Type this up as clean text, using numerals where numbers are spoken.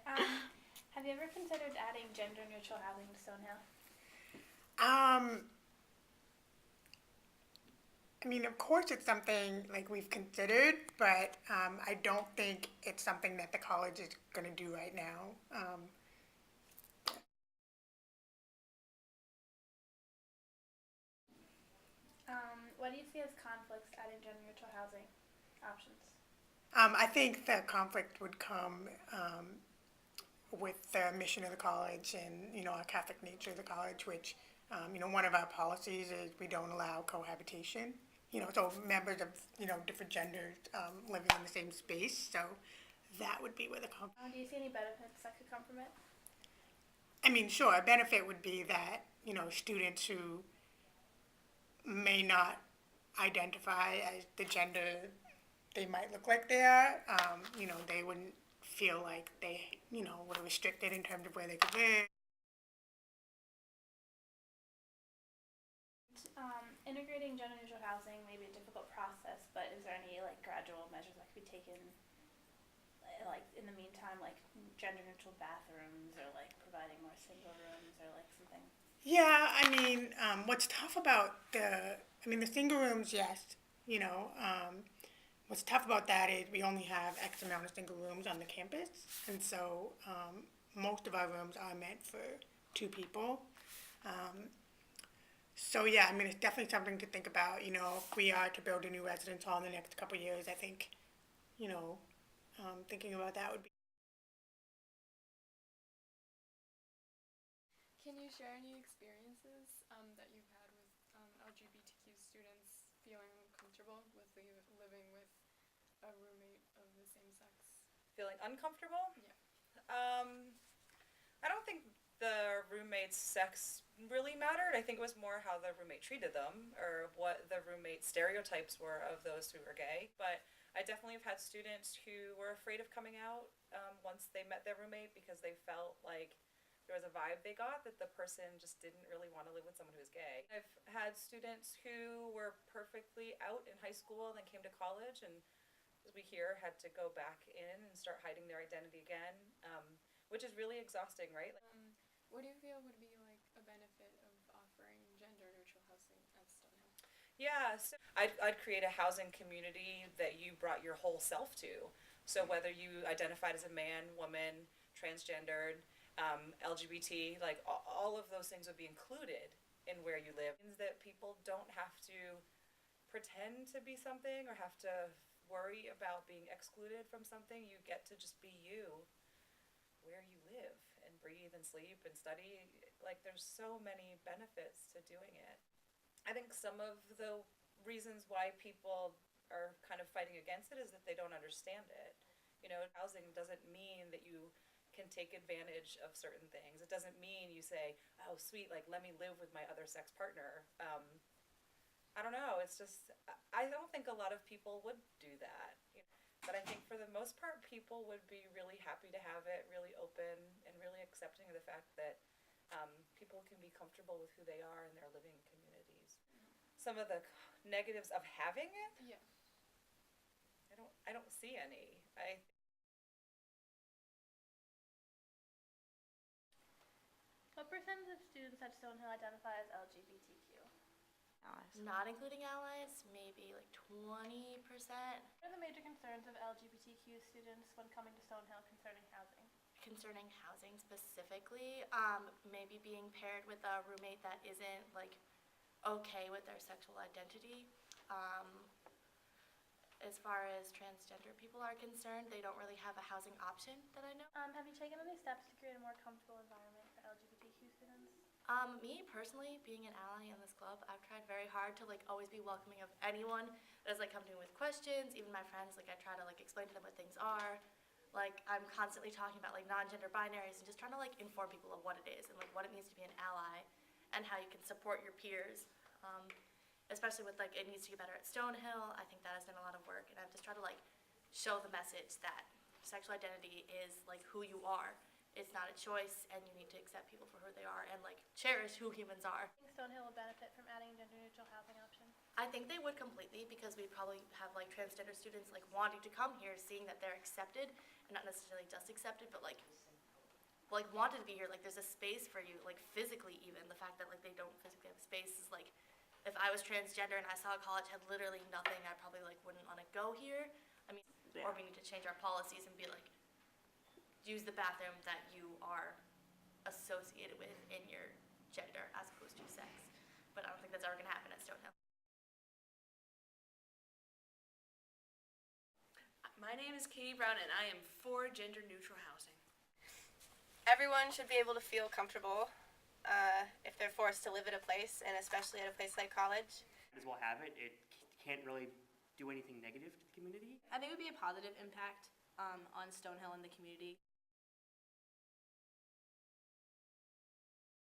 Have you ever considered adding gender-neutral housing to Stonehill? Um, I mean, of course, it's something like we've considered, but I don't think it's something that the college is going to do right now. What do you see as conflicts adding gender-neutral housing options? I think the conflict would come with the mission of the college and our Catholic nature of the college, which one of our policies is we don't allow cohabitation. So members of different genders living in the same space. So that would be where the conflict. Do you see any benefits that could come from it? I mean, sure, a benefit would be that students who may not identify as the gender they might look like they are, they wouldn't feel like they, were restricted in terms of where they could live. Integrating gender-neutral housing may be a difficult process, but is there any gradual measures that could be taken, in the meantime, like gender-neutral bathrooms or providing more single rooms or something? Yeah, I mean, what's tough about the single rooms, yes, you know, what's tough about that is we only have X amount of single rooms on the campus, and so most of our rooms are meant for two people. So yeah, I mean, it's definitely something to think about. If we are to build a new residence hall in the next couple of years, I think, you know, thinking about that would be. Can you share any experiences that you've had with LGBTQ students feeling comfortable with living with a roommate of the same sex? Feeling uncomfortable? Yeah. I don't think the roommate's sex really mattered. I think it was more how the roommate treated them or what the roommate stereotypes were of those who were gay. But I definitely have had students who were afraid of coming out once they met their roommate because they felt like there was a vibe they got that the person just didn't really want to live with someone who was gay. I've had students who were perfectly out in high school and then came to college and, as we hear, had to go back in and start hiding their identity again, which is really exhausting, right? What do you feel would be a benefit of offering gender neutral housing at Stonehill? Yeah, so I'd create a housing community that you brought your whole self to. So whether you identified as a man, woman, transgendered, LGBT, all of those things would be included in where you live. It means that people don't have to pretend to be something or have to worry about being excluded from something. You get to just be you where you live and breathe and sleep and study. There's so many benefits to doing it. I think some of the reasons why people are kind of fighting against it is that they don't understand it. Housing doesn't mean that you can take advantage of certain things. It doesn't mean you say, oh, sweet, let me live with my other sex partner. I don't know. It's just, I don't think a lot of people would do that. But I think for the most part, people would be really happy to have it, really open, and really accepting of the fact that people can be comfortable with who they are in their living communities. Some of the negatives of having it, Yeah. I don't see any. What percentage of students at Stonehill identify as LGBTQ? Not including allies, maybe 20%. What are the major concerns of LGBTQ students when coming to Stonehill concerning housing? Concerning housing specifically, maybe being paired with a roommate that isn't okay with their sexual identity. As far as transgender people are concerned, they don't really have a housing option that I know. Have you taken any steps to create a more comfortable environment for LGBTQ students? Me personally, being an ally in this club, I've tried very hard to always be welcoming of anyone that has come to me with questions. Even my friends, I try to explain to them what things are. I'm constantly talking about non-gender binaries and just trying to inform people of what it is and what it means to be an ally and how you can support your peers. Especially with it needs to get better at Stonehill. I think that has done a lot of work, and I've just tried to show the message that sexual identity is who you are. It's not a choice, and you need to accept people for who they are and cherish who humans are. Do you think Stonehill will benefit from adding a gender neutral housing option? I think they would completely, because we'd probably have like transgender students like wanting to come here, seeing that they're accepted, and not necessarily just accepted, but like wanted to be here. Like there's a space for you, like physically even. The fact that like they don't physically have space is like, if I was transgender and I saw a college had literally nothing, I probably like wouldn't want to go here. I mean, Yeah. or we need to change our policies and be like, use the bathroom that you are associated with in your gender as opposed to sex. But I don't think that's ever gonna happen at Stonehill. My name is Katie Brown, and I am for gender-neutral housing. Everyone should be able to feel comfortable if they're forced to live at a place, and especially at a place like college. Might as well have it. It can't really do anything negative to the community. I think it would be a positive impact on Stonehill and the community.